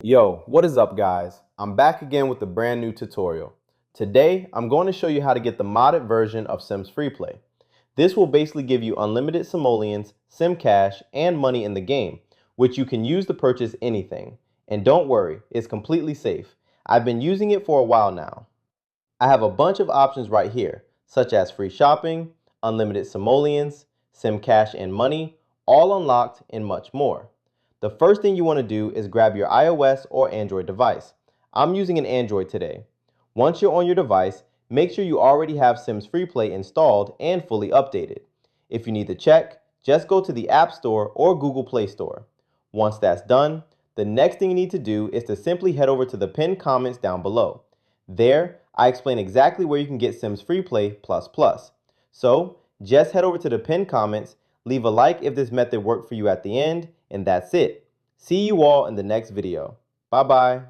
Yo, what is up guys? I'm back again with a brand new tutorial. Today, I'm going to show you how to get the modded version of Sims FreePlay. This will basically give you unlimited simoleons, sim cash, and money in the game, which you can use to purchase anything. And don't worry, it's completely safe. I've been using it for a while now. I have a bunch of options right here, such as free shopping, unlimited simoleons, sim cash and money, all unlocked, and much more. The first thing you want to do is grab your iOS or Android device. I'm using an Android today. Once you're on your device, make sure you already have Sims FreePlay installed and fully updated. If you need to check, just go to the App Store or Google Play Store. Once that's done, the next thing you need to do is to simply head over to the pinned comments down below. There, I explain exactly where you can get Sims FreePlay ++. So, just head over to the pinned comments, leave a like if this method worked for you at the end, and that's it. See you all in the next video. Bye bye.